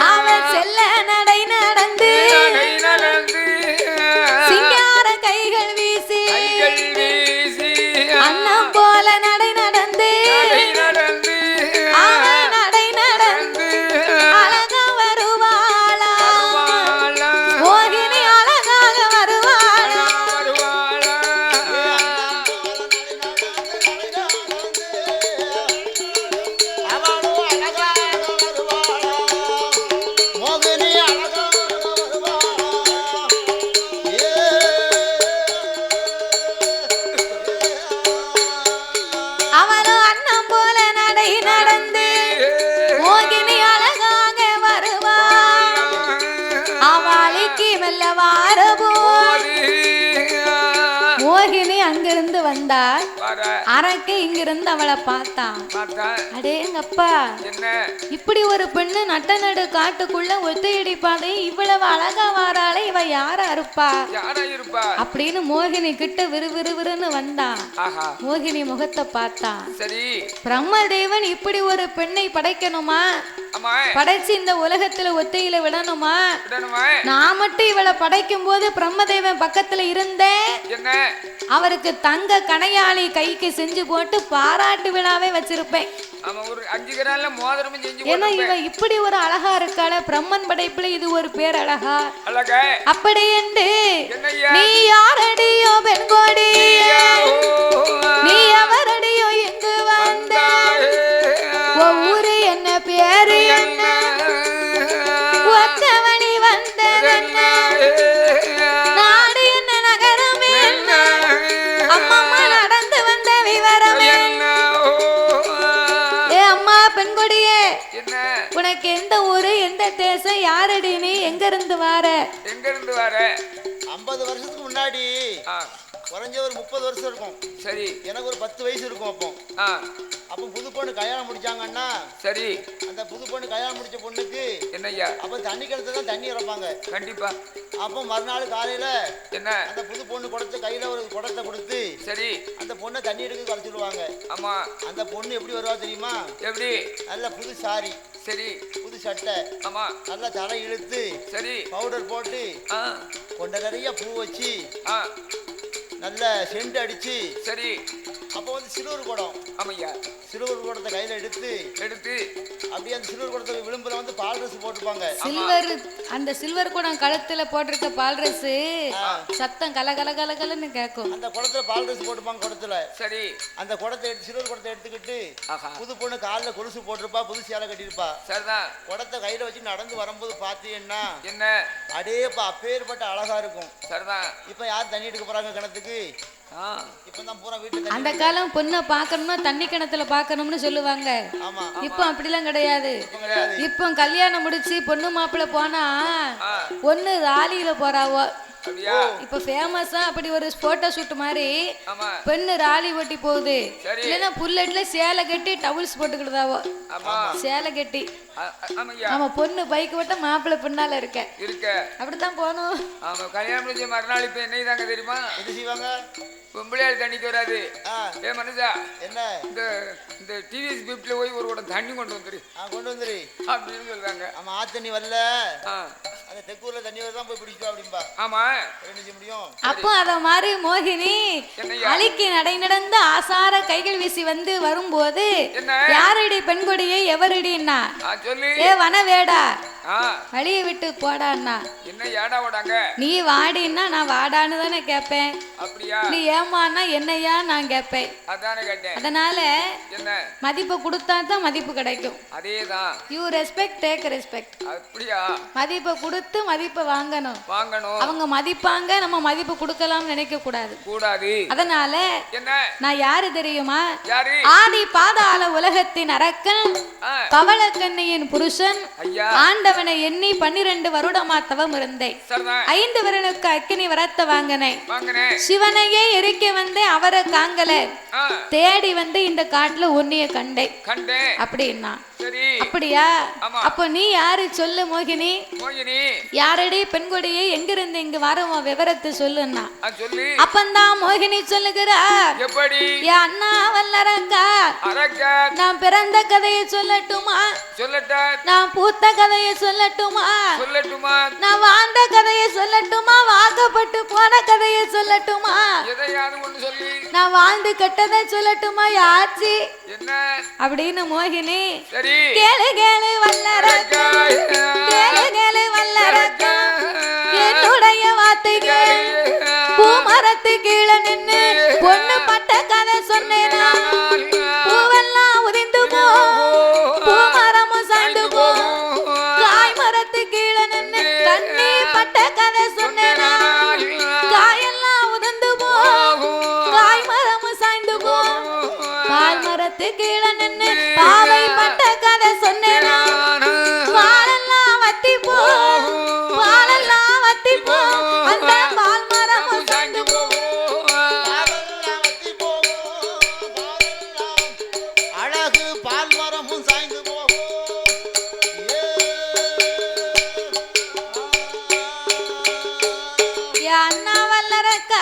அவன் செல்ல நடை நடந்து சிங்கார கைகள் வீசி அண்ணன் போல நடை நடந்து அவன் நடை நடந்து அழகா வருவாளா மோகினி அழகாக வருவாளா அவளும் அண்ணன் போல நடை நடந்து மோகினி அழகாக வருவா அவளுக்கு மெல்ல வாரபோ மோகினி அங்கிருந்து வந்தாள் அரக்கு இங்கிருந்து அவளை பார்த்தான் அடேங்கப்பா இப்படி ஒரு பெண்ணு நட்ட நடு காட்டுக்குள்ள ஒத்தையடி பாதை இவ்வளவு அழகா வாராளே இவ யாரா இருப்பா அப்படின்னு மோகினி கிட்ட விறுவிறுவிறுன்னு வந்தான் மோகினி முகத்தை பார்த்தான் பிரம்மதேவன் இப்படி ஒரு பெண்ணை படைக்கணுமா படைச்சு இந்த உலகத்துல ஒத்தையில விடணுமா நான் மட்டும் இவளை படைக்கும் போது பிரம்மதேவன் பக்கத்துல இருந்தேன் அவருக்கு தங்க கணையாளி கைக்கு செஞ்சு போட்டு பாராட்டு விழாவே வச்சிருப்பேன் ஏன்னா இவ இப்படி ஒரு அழகா இருக்காள பிரம்மன் படைப்புல இது ஒரு பேர் அழகா அப்படி என்று நீ யாரடியோ பெண்கோடி நீ எவரடியோ இங்கு வந்த ஊரு என்ன பேரு என்ன ஒத்தவணி வந்ததென்ன நாடு என்ன நகரம் என்ன அம்மம்மா நடந்து வந்த விவரம் என்ன ஏ அம்மா பெண்கொடியே உனக்கு எந்த ஊரு எந்த தேசம் யாரடி நீ எங்க இருந்து வார 50 வருஷத்துக்கு முன்னாடி குறைஞ்ச ஒரு 30 வருஷம் இருக்கும். சரி, எனக்கு ஒரு 10 வயசு இருக்கும். அப்போ புது பொண்ணு கல்யாணம் முடிச்சாங்கன்னா சரி, அந்த புது பொண்ணு கல்யாணம் முடிச்ச பொண்ணுக்கு என்னய்யா அப்போ தண்ணி கிணத்துல தான் தண்ணி இறப்பாங்க கண்டிப்பா. அப்போ மறுநாள் காலையில என்ன அந்த புது பொண்ணு குடத்தை கையில ஒரு குடத்தை கொடுத்து சரி அந்த பொண்ணை தண்ணி எடுக்க கரைச்சிடுவாங்க. ஆமா, அந்த பொண்ணு எப்படி வருவா தெரியுமா? எப்படி? நல்ல புது சாரி, சரி புது சட்டை, ஆமா நல்லா தலை இழுத்து சரி பவுடர் போட்டு கொண்ட நிறைய பூ வச்சு நல்ல செண்டு அடிச்சு சரி அப்போ வந்து சில்வர் குடம், ஆமையா சில்வர் குடத்தை கையில எடுத்து அப்படியே அந்த சில்வர் குடத்தை விளிம்புல வந்து பால் ட்ரெஸ் போட்டுப்பாங்க. சில்வர் அந்த சில்வர் குடம் கழுத்துல போட்டிருக்க பால் ட்ரெஸ் சத்தம் கல கல கல கலன்னு கேட்கும். அந்த குடத்துல பால் ட்ரெஸ் போட்டுப்பாங்க குடத்துல. சரி, அந்த குடத்தை எடுத்து சில்வர் குடத்தை எடுத்துக்கிட்டு புது பொண்ணு காலில கொலுசு போட்டிருப்பா, புது சேலை கட்டிருப்பா. சரிதான். குடத்தை கையில வச்சு நடந்து வரும்போது பாத்தீங்கன்னா என்ன அடேப்பா அப்பேற்பட்ட அழகா இருக்கும். சரிதான். இப்ப யார் தண்ணி எடுக்க போறாங்க கிணத்துக்கு? அந்த காலம் பொண்ணை பாக்கணும்னா தண்ணி கிணத்துல பாக்கணும்னு சொல்லுவாங்க. இப்ப அப்படிலாம் கிடையாது. இப்ப கல்யாணம் முடிச்சு பொண்ணு மாப்பிள்ள போனா பொண்ணு ராலியில போறாவோ. இப்ப ஃபேமஸா அப்படி ஒரு போட்டோ ஷூட் மாதிரி பெண்ணு ராலி ஓட்டி போகுது. இல்லைன்னா புல்லட்ல சேலை கட்டி டவுல்ஸ் போட்டுக்கிட்டதாவோ, சேலை கட்டி. ஆமா, பொண்ணு பைக் ஓட்ட மாப்பிள்ள பின்னால இருக்க அப்படித்தான் போகணும். கல்யாணம் முடிஞ்ச மறுநாள் இப்ப என்ன தாங்க தெரியுமா செய்வாங்க? பொம்பளையாள் தண்ணிக்கு வராது. ஏ மனுஷா, என்ன இந்த டிவிஎஸ் பிப்ல போய் ஒரு குடம் தண்ணி கொண்டு வந்துரு அப்படின்னு சொல்றாங்க. ஆமா, ஆத்தண்ணி வரல, அந்த தெக்கூர்ல தண்ணி வரதான் போய் பிடிச்சா அப்படிம்பா. ஆமா, என்ன செய்ய முடியும்? அப்போ அத மாதிரி மோகினி அலிக்கு நடை நடந்து ஆசார கைகள் வீசி வந்து வரும்போது யாரடி பெண்கொடியை எவரடின்னா சொல்லு. ஏ வனவேடா, வழியை விட்டு போடான்னா என்ன ஏடா ஓடாங்க? நீ வாடின்னா நான் வாடான்னு தானே கேட்பேன். அப்படியா? நீ ஏமான்னா என்னையா நான் கேட்பேன். அதானே கேட்டேன். அதனால என்ன மதிப்பு கொடுத்தா தான் மதிப்பு கிடைக்கும். அதேதான். You respect take respect. அப்படியா? மதிப்பை கொடுத்து மதிப்பை வாங்கணும். அவங்க மதிப்பாங்க, நம்ம மதிப்பு கொடுக்கலாம்னு நினைக்க கூடாது. அதனால என்ன நான் யாரு தெரியுமா? ஆதி பாதாள உலகத்தின் அரக்கன், கவளக்கண்ணியின் புருஷன், ஆண்டவனை எண்ணி 12 வருடமா தவம் இருந்தேன். 5 வருடனுக்கு அக்கினி வரத்த வாங்கினேன். சிவனையே எரிக்க வந்து அவரை காங்கல தேடி வந்து இந்த காட்டுல உன்னைய கண்டேன் அப்படின்னா. அப்படியா? அப்ப நீ யாரு சொல்லு மோகினி. யாரடி பெண்கொடியை எங்கிருந்து இங்க வரவோ விவரத்தை சொல்லுன்னா. அப்பந்தான் மோகினி சொல்லுகிறா, அண்ணா வல்லரங்கா நான் பிறந்த கதையை சொல்லட்டுமா? நான் பூத்த கதையை சொல்லட்டுமா? நான் வாழ்ந்த கதையை சொல்லட்டுமா? வாக்கப்பட்டு போன கதையை சொல்லட்டுமா? நான் வாழ்ந்து கெட்டதை சொல்லட்டுமா? யாச்சி அப்படின்னு மோகினி கேளு கேளு வல்லரக்கா, கேளு கேளு வல்லரக்கா, என்னுடைய வார்த்தைகள் பூமரத்து கீழே நின்னு பொண்ணு பட்ட கதை சொன்னேனா? பூவெல்லாம் உதிந்து போகும், பூமரமும் சாய்ந்து போகும், காய் மரத்து கீழே நின்னு கண்ணி பட்ட கதை சொன்னேனா? காயெல்லாம் உதிர்ந்து போகும், காய் மரமும் சாய்ந்து போகும், காய் மரத்து கீழே நின்னு பாவை பட்ட கதை சொன்னேனா? பாலெல்லாம் வத்தி போகும், பாலெல்லாம் வத்தி போகும், அந்த பால் மரமும் சாய்ந்து போகும். அழகு பால் மரமும் சாய்ந்து போகும். அண்ணா வல்லரக்கா,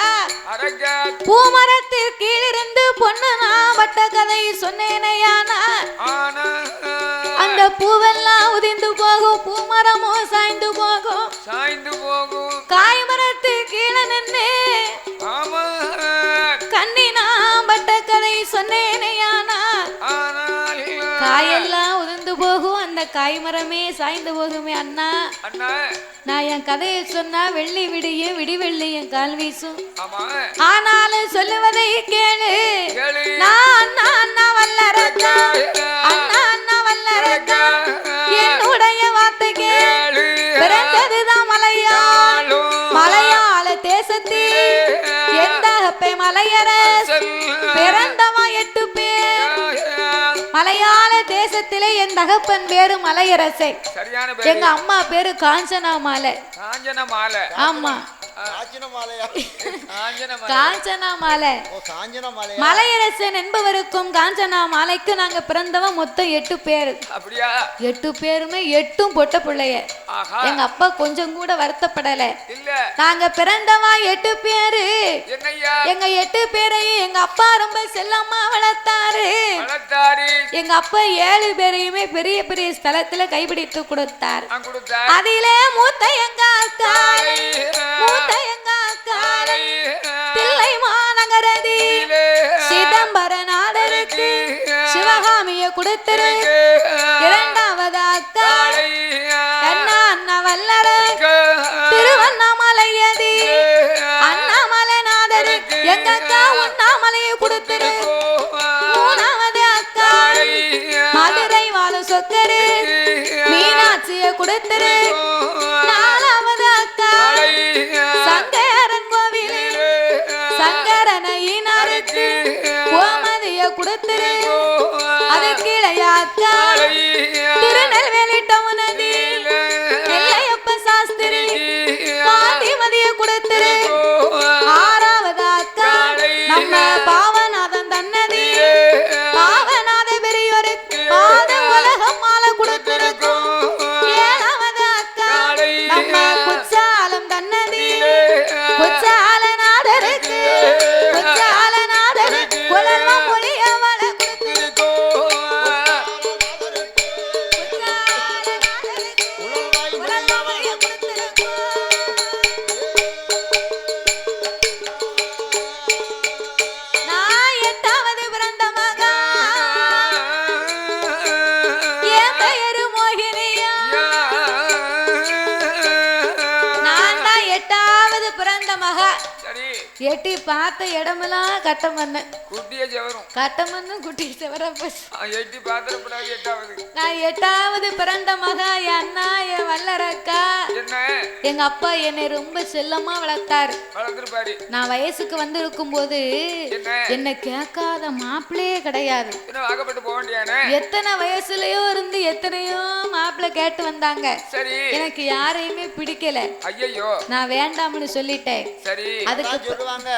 பூமரத்தில் கீழிருந்து பொண்ணு நான் பட்ட கதை சொன்னேனையானா? அந்த பூவெல்லாம் உதிர்ந்து போகும், பூமரமும் சாய்ந்து போகும், காய் மரத்து கீழே நின்று கண்ணி நான் பட்ட கதை சொன்னேனையானா? காயெல்லாம் உதிர்ந்து போகும், அந்த காய் மரமே சாய்ந்து போகுமே அண்ணா. நான் என் கதையை சொன்னா வெள்ளி விடியும், விடி வெள்ளி என் கால் வீசும். ஆனாலும் சொல்லுவதை கேளு. நான் அண்ணா அண்ணா வல்லரக்கா, அண்ணா அண்ணா வல்லரக்கா, என்னுடைய வார்த்தை கேளு. பிறந்ததுதான் மலையாள, மலையாள தேசத்தில் எந்த மலையரசு பிறந்தவன் 8 பேர். மலையாள தேசத்திலே என் தகப்பன் பேரு மலையரசை, எங்க அம்மா பேரு காஞ்சனா மாலை. ஆமா, காஞ்சனா மாலை. மலையரசன் என்பவருக்கும் காஞ்சனா மாலைக்கு நாங்க பிறந்தவன் மொத்தம் 8 பேரு. 8 பேருமே 8ம் பொட்ட பிள்ளைய. எங்க அப்பா கொஞ்சம் கூட வருத்தப்படல. நாங்க பிறந்தவன் 8 பேரு. எங்க 8 பேரையும் எங்க அப்பா ரொம்ப செல்லமா வளர்த்தாரு. எங்க அப்பா 7 பேரையுமே பெரிய பெரிய ஸ்தலத்துல கைப்பிடித்து கொடுத்தார். அதிலே மூத்த எங்க அக்காளை, மூத்த எங்க அக்காளை தில்லை மாநகரதி சிதம்பரநாதருக்கு சிவகாமிய கொடுத்திரு. இரண்டாவது அக்காளை அண்ணா வல்லரக்கு திருவண்ணாமலையதி அண்ணாமலைநாதருக்கு எங்க அக்கா உண்ணாமலையை கொடுத்திரு. மூணாவது அக்காளை மதுரை வாழும் சொக்கரு மீனாட்சியை கொடுத்திரு. நாலாவது அக்காளை சங்கரன் கோவில் சங்கரனையினருக்கு கோமதிய கொடுத்திரு. அதுக்கு இளைய அக்காளை திருநெல்வேலி டவுனதி நெல்லையப்ப சாஸ்திரி பாந்திமதிய கொடுத்திரு. ஆறாவது அக்காளை நம்ம பாவநாதன் தன்னதி பாவநாத பெரியோருக்கு பாத உலகம் மாலை கொடுத்திருக்கும். ஏழாவது அக்காளை நம்ம குச்சாலம் தன்னதி குச்சாலநாதருக்கு குச்சாலநாதருக்கு குலர்வம் மொழி அவளை கொடுத்திருக்கும். நான் 8வது பிறந்த மகா, என் பெயரு மோகினியா. நான் தான் 8வது பிறந்த மகா. எட்டி பார்த்த இடமெல்லாம் கட்டம் பண்ண கட்டம் பண்ணும் குட்டி செவர நான் 8வது பிறந்த மகா. என் அண்ணா என் வல்லரக்கா, எங்க அப்பா என்னை ரொம்ப செல்லமா வளர்த்தாரு. நான் வயசுக்கு வந்து இருக்கும் போது என்ன கேட்காத மாப்பிள்ளையே கிடையாது. எத்தனை வயசுலயோ இருந்து எத்தனையோ மாப்பிள்ளை கேட்டு வந்தாங்க. எனக்கு யாரையுமே பிடிக்கல. நான் வேண்டாம்னு சொல்லிட்டேன். அதுக்கு சொல்லுவாங்க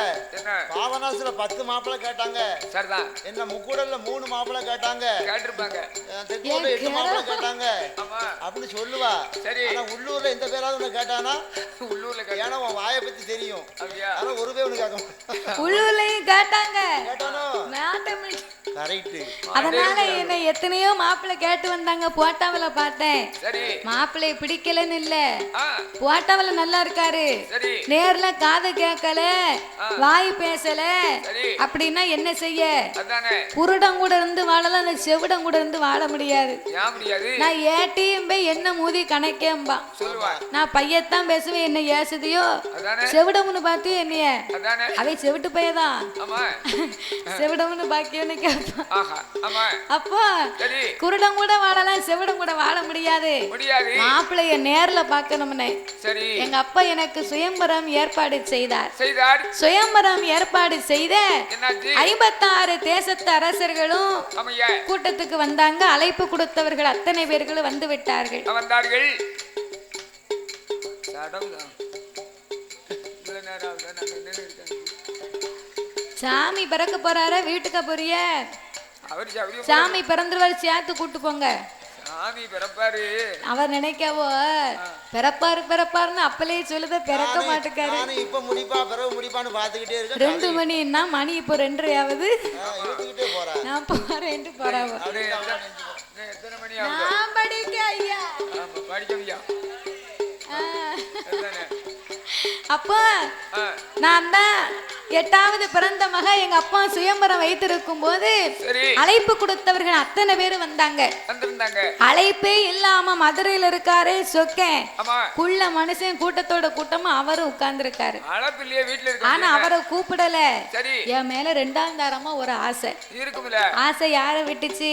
பாவனாசுல 10 மாப்பிள்ளை கேட்டாங்க. சரிதான். என்ன முக்கூடல்ல 3 மாப்பிள்ளை கேட்டாங்க. கேட்டிருப்பாங்க. தெற்கோட 8 மாப்பிள்ளை கேட்டாங்க. அப்படின்னு சொல்லுவா. ஆனா உள்ளூர்ல எந்த பேராவது உன்னை கேட்டானா? உள்ளூர்ல ஏன்னா உன் வாயை பத்தி தெரியும். ஆனா ஒரு பேர் உனக்கு கேட்க உள்ளூர்லயும் கேட்டாங்க. கேட்டானோ? அதனால என்னை எத்தனையோ மாப்பிள்ளை கேட்டு வந்தாங்க, போட்டாவில பார்த்தேன். மாப்பிள்ளை பிடிக்கலன்னு இல்ல, போட்டாவில நல்லா இருக்காரு, நேர்ல காது கேட்கல, வாய் பேசல அப்படின்னா என்ன செய்ய? குருடம் கூட இருந்து வாழலாம், அந்த செவிடம் கூட இருந்து வாழ முடியாது. நான் ஏட்டியும் போய் என்ன மூதி கணக்கேம்பா, நான் பையத்தான் பேசுவேன், என்ன ஏசுதியோ செவிடம்னு பார்த்து என்னைய அதை செவிட்டு பையதான் செவிடம்னு பாக்கியன்னு கேட்பான். அப்போ குருடம் கூட வாழலாம், செவிடம் கூட வாழ முடியாது. மாப்பிள்ளைய நேர்ல பார்க்கணும்னு எங்க அப்பா எனக்கு சுயம்பரம் ஏற்பாடு செய்தார். சுயம்பரம் ஏற்பாடு செய்த 56 தேசத்து அரசர்களும் கூட்டத்துக்கு வந்தாங்க. அழைப்பு கொடுத்தவர்கள் அத்தனை பேர்களும் வந்து விட்டார்கள். சாமி பிறக்க போறார, வீட்டுக்கு போறிய? சாமி பிறந்துருவாரு, சேர்த்து கூட்டு போங்க. அவர் நினைக்கவோ பிறப்பாருன்னு அப்பலே சொல்லுத, பிறக்க மாட்டுக்காரு. 2 மணின்னா மணி இப்போ 2:30 நான் போறேன் போறாவோ. நான் படிக்க ஐயா, அப்போ நான் தான் 8வது பிறந்த மக. எங்க அப்பா சுயம்பரம் வைத்திருக்கும் போது அழைப்பு கொடுத்தவர்கள் அத்தனை பேரும் வந்தாங்க. அழைப்பே இல்லாம மதுரையில இருக்காரு சொக்கேன், குள்ள மனுஷன் கூட்டத்தோட கூட்டமா அவரும் உட்கார்ந்து இருக்காரு. ஆனா அவரை கூப்பிடல. என் மேல 2ஆம் தாரமா ஒரு ஆசை. ஆசை யார விட்டுச்சு?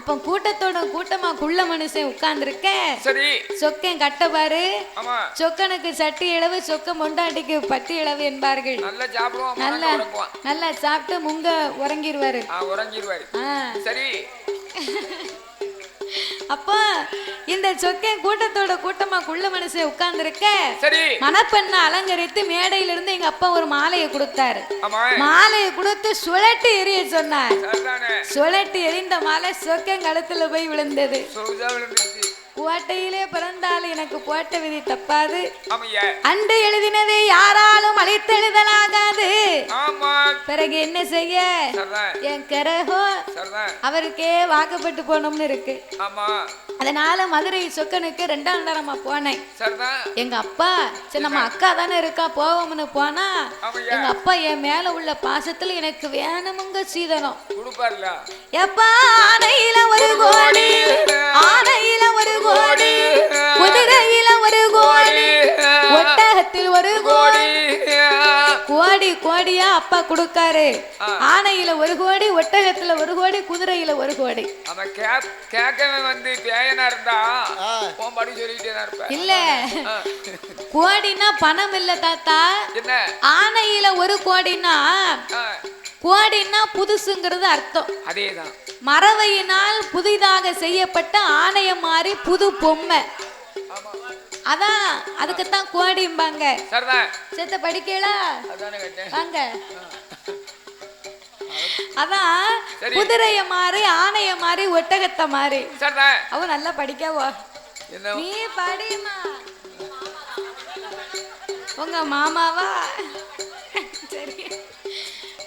அப்ப கூட்டத்தோட கூட்டமா குள்ள மனுஷன் உட்கார்ந்து இருக்கேன். சொக்கேன் கட்ட பாரு, சொக்கனுக்கு சட்டி இளவு, சொக்க மொண்டாட்டிக்கு பட்டி இளவு என்பார்கள். நல்லா சாப்பிட்டு முங்க உறங்கிடுவாரு. அப்போ இந்த சொக்கே கூட்டத்தோட கூட்டமா குள்ள மனுஷன் உட்கார்ந்து இருக்க, மணப்பெண்ணை அலங்கரித்து மேடையில இருந்து எங்க அப்பா ஒரு மாலையை கொடுத்தாரு. மாலையை கொடுத்து சுழட்டி எரிய சொன்னார். சுழட்டி எரிந்த மாலை சொக்கே கழுத்துல போய் விழுந்தது. கோட்டையிலே பிறந்தாலும் எனக்கு போட்ட விதி தப்பாது. அன்று எழுதினதை யாராலும் அழித்தெழுதலாகாது. பிறகு என்ன செய்ய? என் கரகோ அவருக்கே வாக்கப்பட்டு போனோம்னு இருக்கு. அதனால மதுரை சொக்கனுக்கு 2ஆம் தரமா போனேன். எங்க அப்பா சரி நம்ம அக்கா தானே இருக்கா போவோம்னு போனா, எங்க அப்பா என் மேல உள்ள பாசத்துல எனக்கு வேணுமுங்க சீதனம். எப்பா ஆனையில ஒரு கோடி, ஆனையில ஒரு கோடி, குதிரையில ஒரு கோடி, ஒட்டகத்தில் ஒரு கோடி, கோடி கோடியா அப்பா கொடுக்காரு. ஆனையில ஒரு கோடி, ஒட்டகத்துல ஒரு கோடி, குதிரையில ஒரு கோடி. இல்ல கோடினா பணம் இல்ல தாத்தா. ஆனையில ஒரு கோடினா, கோடினா புதுசுங்கிறது அர்த்தம். அதேதான். மரவையினால் புதிதாக செய்யப்பட்ட ஆணையம் மாறி புது பொம்மை, அதான் அதுக்குத்தான் கோடிம்பாங்க. செத்த படிக்கலா வாங்க. அதான் குதிரைய மாறி, ஆணைய மாறி, ஒட்டகத்தை மாறி. அவ நல்லா படிக்கவோ, நீ படிமா. உங்க மாமாவா? சரி.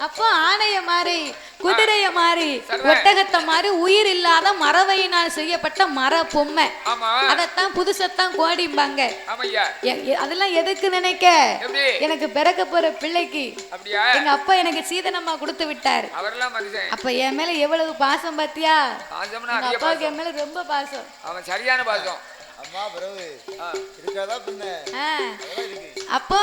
அப்போ ஆணைய மாறி, குதிரைய மாறி, ஒட்டகத்தை மாறி, உயிர் இல்லாத மரவையினால் செய்யப்பட்ட மர பொம்மை, அதத்தான் புதுசத்தான் கோடிம்பாங்க. அதெல்லாம் எதுக்கு நினைக்க? எனக்கு பிறக்க போற பிள்ளைக்கு எங்க அப்பா எனக்கு சீதனமா கொடுத்து விட்டார். அப்ப என் மேல எவ்வளவு பாசம் பாத்தியா? அப்பாவுக்கு என் மேல ரொம்ப பாசம். அவன் சரியான பாசம். அப்போ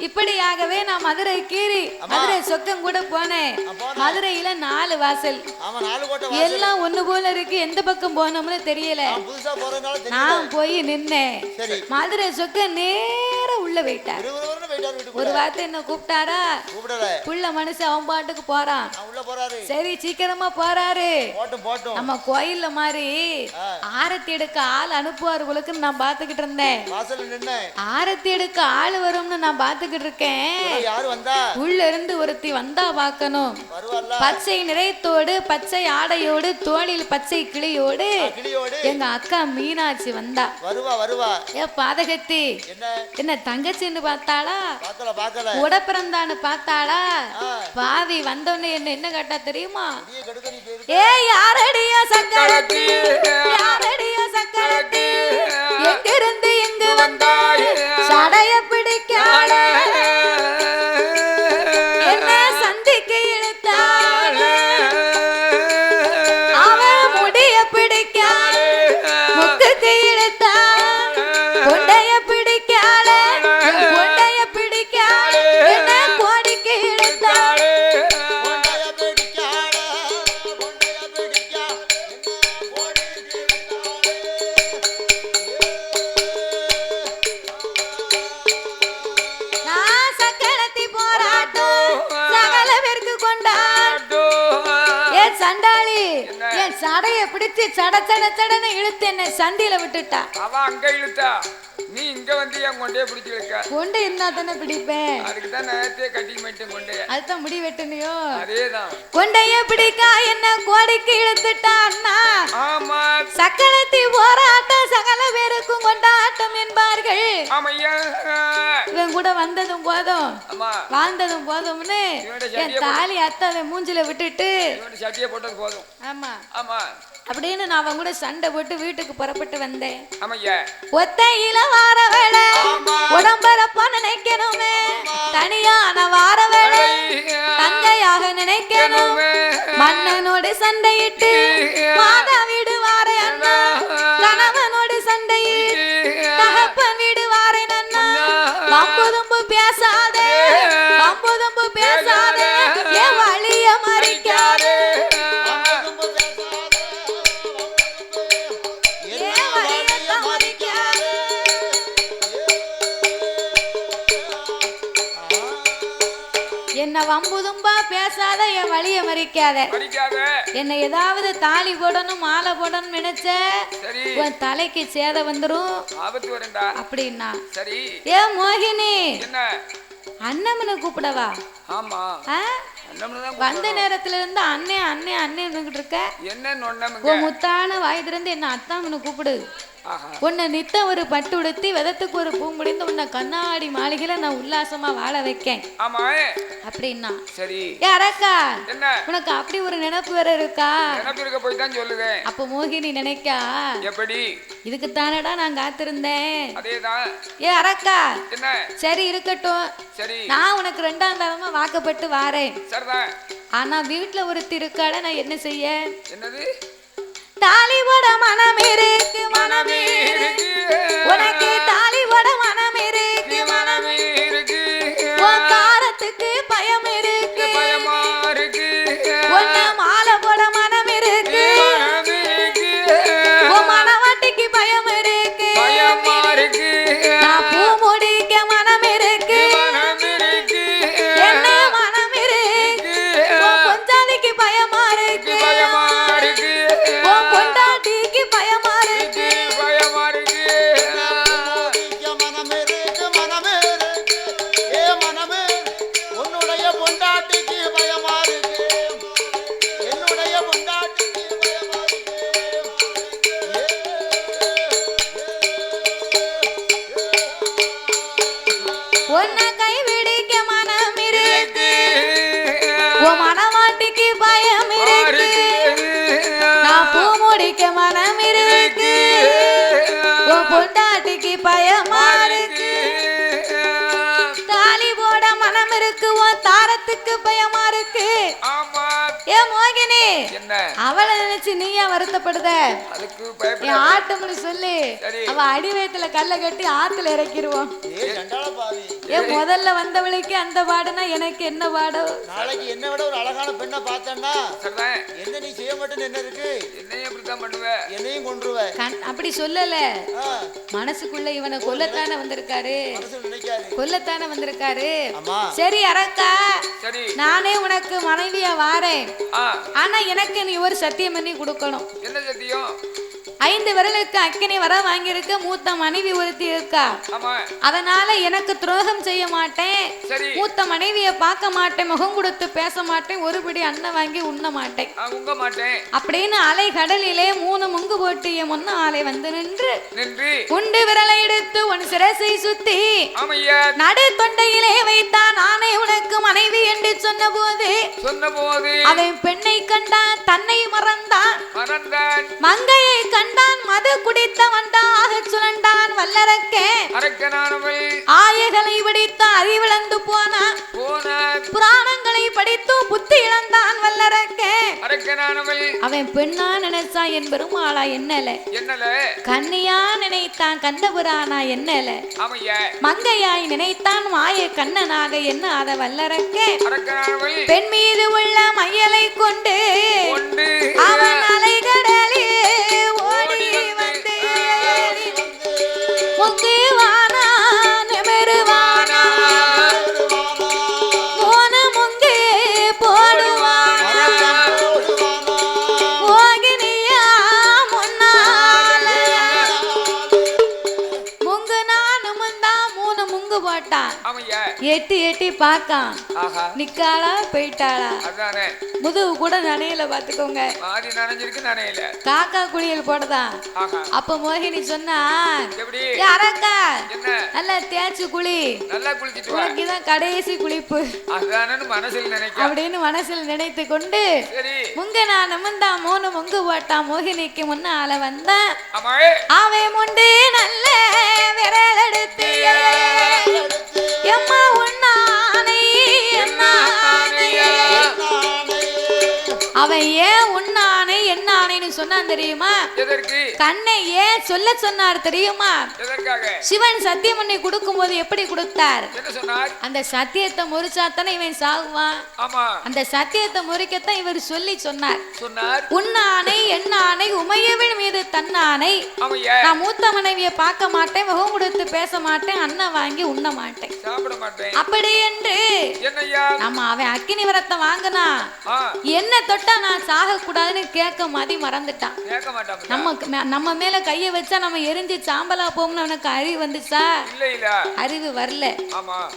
இப்படியாகவே நான் மதுரை கீறி மதுரை சொக்கம் கூட போனேன். மதுரையில 4 வாசல், எல்லாம் ஒண்ணு போல இருக்கு. எந்த பக்கம் போனோம்னு தெரியல. நான் போய் நின்னேன். மதுரை சொக்க நேர உள்ள போயிட்டார். ஒரு வார்த்தை என்ன கூப்பிட்டாரா? புள்ள மனுஷன் அவன் பாட்டுக்கு போறான். சரி சீக்கிரமா போறாரு. நம்ம கோயில்ல மாதிரி ஆரத்தி எடுக்க ஆள் அனுப்புவார் உங்களுக்கு நான் பாத்துக்கிட்டு இருந்தேன். ஆரத்தி எடுக்க ஆளு வரும்னு நான் பாத்துக்கிட்டு இருக்கேன். யாரு வந்தா? உள்ள இருந்து ஒருத்தி வந்தா பாக்கணும். வருவாள்ல. பச்சை நிறைத்தோடு பச்சை ஆடையோடு தோளில் பச்சை கிளியோடு எங்க அக்கா மீனாட்சி வந்தா. வருவா வருவா. ஏ பாதகத்தி, என்ன தங்கச்சின்னு பார்த்தாளா? பார்க்கல பார்க்கல. உடப்பிறந்தான்னு பார்த்தாளா? பாவி வந்தோடனே என்ன கேட்டா தெரியுமா? ஏ யாரடியா சக்கரத்தி, யாரடியா சக்கரத்தி, எங்கிருந்து இங்கு வந்தாய், சடைய பிடிக்காத என்ன சந்திக்கு இழுத்தாள், அவன் முடிய பிடிக்காத முக்குக்கு இழுத்தாள், கொண்டைய பிடிக்காத கொண்டைய பிடிக்காத என்ன கோடிக்கு இழுத்தாள். சண்டாளி என் சடைய பிடிச்சு சட சட சடன்னு இழுத்து என்ன சந்தியில விட்டுட்டா. அவ அங்க இழுத்தா, நீ இங்க வந்து என் கொண்டே பிடிச்சு இழுக்க. கொண்டு இருந்தா தானே பிடிப்பேன். அதுக்குதான் நேரத்தே கட்டிங் பண்ணிட்டேன் கொண்டே. அதுதான் முடி வெட்டனையோ. அதேதான். கொண்டைய பிடிக்கா என்ன கோடிக்கு இழுத்துட்டா அண்ணா. ஆமா. சக்கரத்தி போராட்டம் சகல பேருக்கும் கொண்டாட்டம் என்பார்கள். ஆமையா. இவன் கூட வந்ததும் போதும் வாழ்ந்ததும் போதும்னு என் தாலி அத்தை மூஞ்சில விட்டுட்டு சட்டியை போட்டது போதும். ஆமா ஆமா அப்படின்னு நான் அவன் கூட சண்டை போட்டு வீட்டுக்கு புறப்பட்டு வந்தேன். ஒத்தையில வார வேலை உடம்பரப்ப நினைக்கணுமே, தனியான வார வேலை தங்கையாக நினைக்கணும். மன்னனோடு சண்டையிட்டு மாதா வீடு வாரே அண்ணா, கணவனோடு சண்டையிட்டு தகப்பன் வீடு வாரே அண்ணா. வம்புதும்பு பேசாதே, வம்புதும்பு பேசாதே, என் வழிய மறிக்காதே. என்ன வம்புதும்பா பேசாத, என் வழிய மறிக்காத. என்ன ஏதாவது தாலி போடணும் மாலை போடணும் நினைச்ச உன் தலைக்கு சேத வந்துரும் அப்படின்னா. ஏ மோகினி, அண்ணமனை கூப்பிடவா? ஆமா, வந்த நேரத்துல இருந்து அண்ணே அண்ணே அண்ணே இருக்க. என்ன முத்தான வாய் திறந்து என்ன அத்தாமனை கூப்பிடு. உன்னை நித்த ஒரு பட்டு உடுத்தி விதத்துக்கு ஒரு பூ முடிந்து உன்னை கண்ணாடி மாளிகையில நான் உல்லாசமா வாழ வைக்கேன் அப்படின்னா. சரி அரக்கா, உனக்கு அப்படி ஒரு நினைப்பு வேற இருக்கா? நினைப்பு இருக்க போய் தான் சொல்லுவேன். அப்ப மோகினி நினைக்கா எப்படி? இதுக்கு தானடா நான் காத்திருந்தேன். அதேதான். ஏ அரக்கா, என்ன? சரி இருக்கட்டும், சரி நான் உனக்கு 2ஆம் தரமா வாக்கப்பட்டு வாரேன். சரிதான். ஆனா வீட்டுல ஒருத்தி இருக்காட, நான் என்ன செய்ய? என்னது? தாலி போட மனம் இருக்கு, மனம் இருக்கு உனக்கு, தாலி போட மனம் இருக்கு, மனம் இருக்கு. உன் தாரத்துக்கு பயம் இருக்கு, பயமா இருக்கு. உன்னை மாலை போட மனம் இருக்கு, உன் மனவாட்டிக்கு பயம் இருக்கு, பயமா இருக்கு. நான் பூ முடிக்க மனம் இருக்கு, மனம் இருக்கு. என்ன மனம் இருக்கு, உன் பொஞ்சாதிக்கு பயமா இருக்கு, பயமா இருக்கு. பொண்டாட்டிக்கு பயமா இருக்கு, பயமா இருக்கு. மனமே இருக்கு, மனமே இருக்கு. ஏ மனமே, உன்னுடைய பொண்டாட்டிக்கு பயமா இருக்கு, என்னுடைய பொண்டாட்டிக்கு பயமா இருக்கு. உன்னை கைவிடிக்க மனம் இருக்கு, உன் மனவாட்டிக்கு பயம் இருக்கு. நான் பூ முடிக்க மனம் இருக்கு, உன் பொண்டாட்டிக்கு பயமா இருக்கு. தாலி போட மனம் இருக்கு, உன் தாரத்துக்கு பயமா இருக்கு. ஏ மோகினி, அவளை நினைச்சு நீயா வருத்தப்படுத? என் ஆட்டம்னு சொல்லி அவ அடி வயத்துல கல்ல கட்டி ஆத்துல இறக்கிடுவோம். ஏன் முதல்ல வந்தவளுக்கு அந்த பாடுனா எனக்கு என்ன பாடம்? நாளைக்கு என்ன விட ஒரு அழகான பெண்ணை பார்த்தேன்னா என்ன நீ செய்ய மாட்டேன்னு என்ன இருக்கு? என்னையும் அப்படித்தான் பண்ணுவ, என்னையும் கொன்றுவ. அப்படி சொல்லல, மனசுக்குள்ள இவனை கொல்லத்தானே வந்திருக்காரு, கொல்லத்தானே வந்திருக்காரு. சரி அரக்கா, நானே உனக்கு மனைவியா வாரேன். ஆனா எனக்கு நீ ஒரு சத்தியம் பண்ணி கொடுக்கணும். என்ன சத்தியம்? 5 விரலுக்கு அக்கினி வர வாங்கியிருக்க மூத்த மனைவி ஒருத்தி இருக்கா. அதனால எனக்கு துரோகம் செய்ய மாட்டேன், மூத்த மனைவியை பார்க்க மாட்டேன், முகம் கொடுத்து பேச மாட்டேன், ஒரு பிடி அண்ணன் வாங்கி உண்ண மாட்டேன் அப்படின்னு அலை கடலிலே 3 முங்கு போட்டு என் முன்ன ஆலை வந்து நின்று உண்டு விரலை எடுத்து உன் சிரசை சுத்தி நடு தொண்டையிலே வைத்தான். நானே உனக்கு மனைவி என்று சொன்ன போது அவன் பெண்ணை கண்டான், தன்னை மறந்தான், மங்கையை கண்டான், மது குடித்த வண்டாக சுழண்டான். வல்லரக்கே ஆயகளை படித்த அறிவிழந்து போனான், புராணங்களை படித்து புத்தி இழந்தான். வல்லரக்கே அவன் பெண்ணா நினைச்சா என் பெருமாளா என்னல, கண்ணியா நினைத்தான் கண்டபுரானா என்னல, மங்கையாய் நினைத்தான் மாய கண்ணனாக என்ன அத. வல்லரக்கே பெண் மீது உள்ள மையலை கொண்டு அவன் அலைகடலே ஓடி வந்து முங்குவானா நிமிருவானா போன முங்கு போடுவானா மோகினியா முன்னால முங்கு நானு முந்தா 3 முங்கு போட்டான். எட்டி பார்க்கான், நிக்காளா போயிட்டாளா, முதுகு கூட நனையில பாத்துக்கோங்க, காக்கா குளியல் போடுதான். அப்ப மோகினி சொன்னா அரக்கா நல்லா தேய்ச்சு குளி, உனக்குதான் கடைசி குளிப்பு அப்படின்னு மனசில் நினைத்து கொண்டு முங்க நான் நிமிந்தா 3 முங்கு போட்டான். மோகினிக்கு முன்னால வந்தான். அவை முண்டு நல்ல விரல் எடுத்து எம்மா உன்னானை அவன் ஏன் உன்னானை என்னானைன்னு சொன்னான் தெரியுமா? கண்ணை ஏன் சொல்ல சொன்னார் தெரியுமா? சிவன் சத்தியம் பண்ணி கொடுக்கும் போது எப்படி கொடுத்தார்? அந்த சத்தியத்தை முறிச்சாத்தானே இவன் சாகுவான். அந்த சத்தியத்தை முறிக்கத்தான் இவர் சொல்லி சொன்னார். உன்னானை என்னானை உமையவன் மீது தன்னானை, நான் மூத்த மனைவியை பார்க்க மாட்டேன், முகம் கொடுத்து பேச மாட்டேன், அண்ணன் வாங்கி உண்ண மாட்டேன் அப்படி என்று நம்ம அவன் அக்கினி விரத்தை வாங்கினா என்ன தொட்டா நான் சாக கூடாதுன்னு கேட்க மதி மறந்துட்டான். நம்ம மேல கைய வச்சா நம்ம எரிஞ்சு சாம்பலா போகும்னு அவனுக்கு அறிவு வந்துச்சா? அறிவு வரல.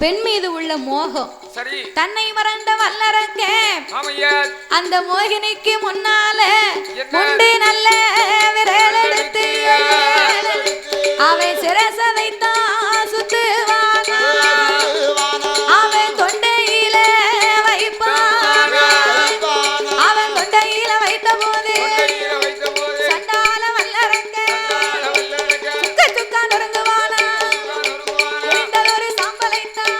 பெண் மீது உள்ள மோகம் தன்னை மறந்த வல்லரக்கே அந்த மோகினிக்கு முன்னால முண்டி நல்ல விரல் எடுத்து அவன் சிரச வைத்தான் சுத்துவானா, அவன் தொண்டையில வைப்பான், அவன் தொண்டையில வைத்த போது சண்டால வல்லரக்க சுக்க சுக்கா நொறுங்குவானா, எரிந்ததொரு சாம்பலைத்தான்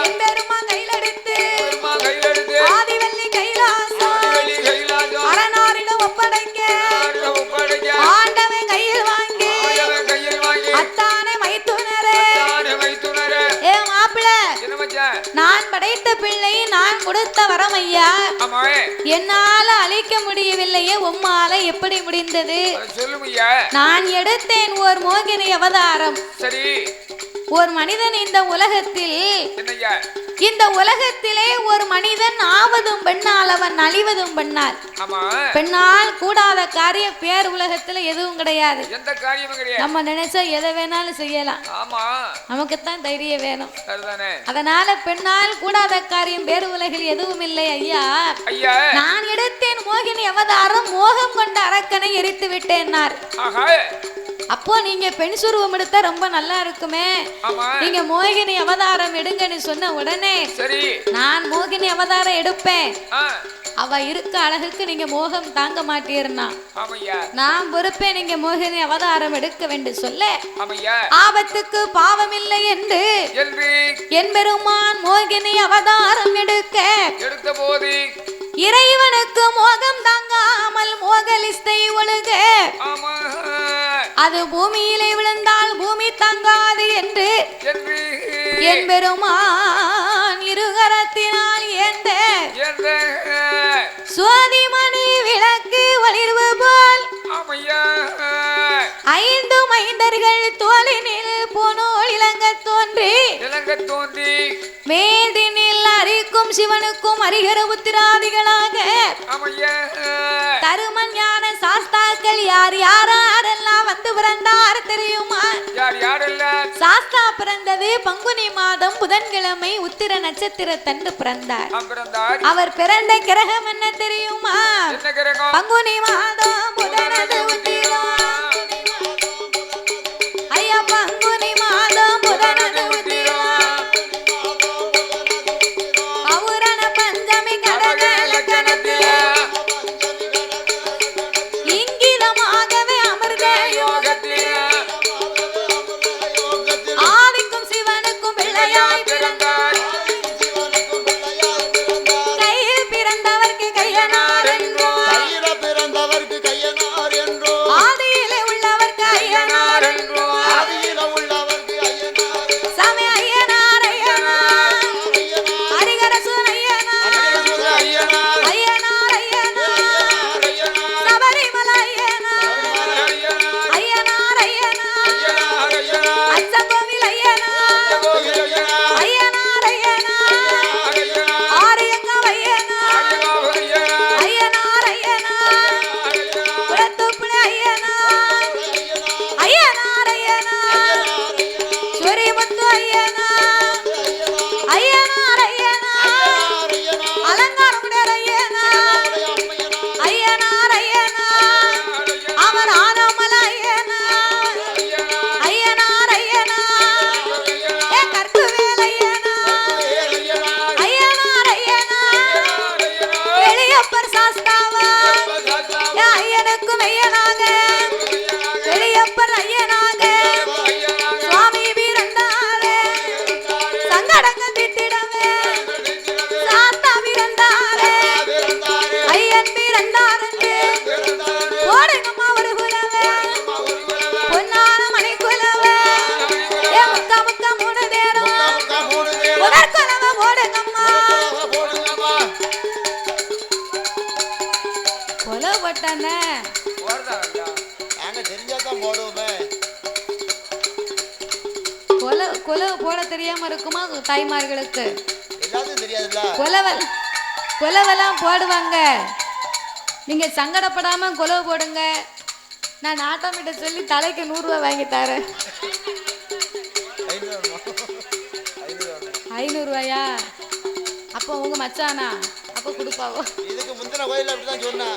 என் பெருமா கையில் எடுத்து ஆதிவல்லி கைலாசம் அரணாரிடம் ஒப்படைக்க ஆண்டவன் கையில் வாங்கி அத்தானே மைத்துனரே ஏ மாப்பிள, நான் படைத்த பிள்ளை நான் கொடுத்த வரம் ஐயா, என்னால அழிக்க முடியவில்லையே, உம்மால எப்படி முடிந்தது? நான் எடுத்தேன் ஓர் மோகினி அவதாரம். ஒரு மனிதன் இந்த உலகத்திலே ஒரு மனிதன் ஆவதும் பெண்ணால் அவன் அழிவதும் பெண்ணால். பெண்ணால் கூடாத காரியம் பேர் உலகத்துல எதுவும் கிடையாது. நம்ம நினைச்சா எதை வேணாலும் செய்யலாம், நமக்குத்தான் தைரியம் வேணும். அதனால பெண்ணால் கூடாத காரியம் பேர் உலகில் எதுவும் இல்லை ஐயா. நான் எடுத்தேன் மோகினி அவதாரம், மோகம் கொண்ட அரக்கனை எரித்து விட்டேன்னார். அப்போ நீங்க பெண் சுருவம் எடுத்தா ரொம்ப நல்லா இருக்குமே, நீங்க மோகினி அவதாரம் எடுங்கன்னு சொன்ன உடனே நான் மோகினி அவதாரம் எடுப்பேன், அவ இருக்க அழகுக்கு நீங்க மோகம் தாங்க மாட்டீர்னா நான் பொறுப்பே, நீங்க மோகினி அவதாரம் எடுக்க வேண்டும் சொல்ல ஆபத்துக்கு பாவம் இல்லை என்று என் பெருமான் மோகினி அவதாரம் எடுத்த போது இறைவனுக்கு மோகம் தாங்காமல் மோகலிஸ்தை ஒழுக அது பூமியிலே விழுந்தால் பூமி தாங்காது என்று என் பெருமான் இருகரத்தினால் ஏந்த சுவாதிமணி விளக்கு ஒளிர்வு போல் 5 மைந்தர்கள் தோளினில் போனோல் இளங்க தோன்றி மேதினில் அரிக்கும் சிவனுக்கும் அரிகர உத்திராதிகளாக தருமன் ஞான சாஸ்தாக்கள் மக்கள் யார் யாரெல்லாம் வந்து பிறந்தார் தெரியுமா? சாஸ்தா பிறந்தது பங்குனி மாதம் புதன்கிழமை உத்திர நட்சத்திரத்தன்று பிறந்தார். அவர் பிறந்த கிரகம் என்ன தெரியுமா? பங்குனி மாதம் புதனது உத்திரம். ஐயா பங்குனி மாதம் புதனது உத்திரம். பௌரண பஞ்சமி கடக லக்னத்தில் இங்கிதமாகவே அமிர்த யோகத்தில் ஆதிக்கும் சிவனுக்கும் பிள்ளையாய் பிறந்தார். கையில் பிறந்தவர்க்கு கையனார் என்றோ, ஆதியிலே உள்ளவர்க்கு ஐயனார் என்றோ, சாமி ஐயனார் ஐயனார், ஹரிகரசன் ஐயனார் ஐயனார் ஐயனார், சபரிமலை ஐயனார் ஐயனார் ஐயனார், அச்சங்கோவில் ஐயனார் ஐயனார் ஐயனார், ஆரியங்காவ் ஐயனார் ஐயனார் ஐயனார், குளத்தூப்புல ஐயனார் ஐயனார் ஐயனார், சூரியமுத்து ஐயனார் ஐயனார் ஐயனார், அலங்காரமுடையார் ஐயனார் ஐயனார் ஐயனார், அவர் ஆனமல ஐயனார் ஐயனார் ஐயனார், ஏ கற்குவேல் ஐயனார் ஐயனார் ஐயனார், எளியப்பர் சாஸ்தாவா ஏ ஐயனுக்கும் ஐயனாக, எளியப்பர் ஐயனாக சுவாமி பிறந்தாரே, சங்கடங்க திட்டிடவே சாஸ்தா பிறந்தாரே, ஐயன் பிறந்தாரே, ஓடுங்கம்மா ஒரு குலவே, பொன்னான மணி குலவே, ஏ முக்கா முக்கா மூணு தேரும் முதற் குலவை ஓடுங்கம்மா. கொலை பட்டானே நாங்க தெரிஞ்சாதான் போடுவோமே. கொலை கொலை போட தெரியாம இருக்குமா தாய்மார்களுக்கு? எல்லாத்துக்கும் தெரியாதுல்ல. கொலவெல்லாம் போடுவாங்க. நீங்க சங்கடப்படாம கொலவு போடுங்க. நான் நாட்டாமிட்ட சொல்லி தலைக்கு 100 ரூபாய் வாங்கி தரேன். 500 ரூபாயா? அப்போ உங்க மச்சானா? அப்போ கொடுப்பாவோ? இதுக்கு முந்தின கோயில்ல அப்படிதான் சொன்னா.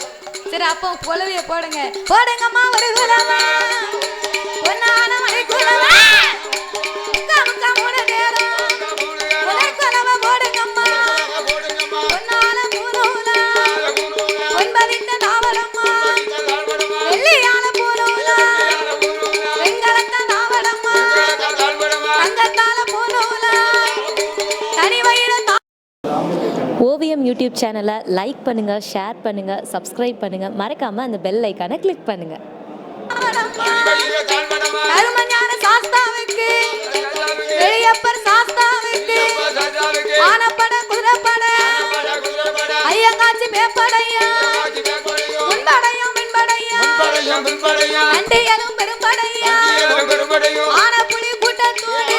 சரி அப்போ கொலவைய போடுங்க. போடுங்கம்மா ஒரு கொலவை, பொன்னான மணி கொலவை, முக்கா முக்கா மூணு நேரம் கொலை கொலவை போடுங்கம்மா, பொன்னான பூநூலா பொன்பதித்த தாவரம்மா, வெள்ளியான பூநூலா வெண்கலத்த தாவரம்மா, தங்கத்தால பூநூலா தனிவயிறு. ஓவியம் யூடியூப் சேனலை லைக் பண்ணுங்கள், ஷேர் பண்ணுங்கள், சப்ஸ்கிரைப் பண்ணுங்கள், மறக்காமல் அந்த பெல் ஐக்கானை கிளிக் பண்ணுங்கள். கருமஞான சாஸ்தாவுக்கு, எளியப்பர் சாஸ்தாவுக்கு, ஆனப்பட குதிரைப்பட ஐயங்காட்சி மேப்படையா, முன்படையும் மின்படையா, அண்டியலும் பெரும்படையா, ஆனப்புலி கூட்டத்தோடு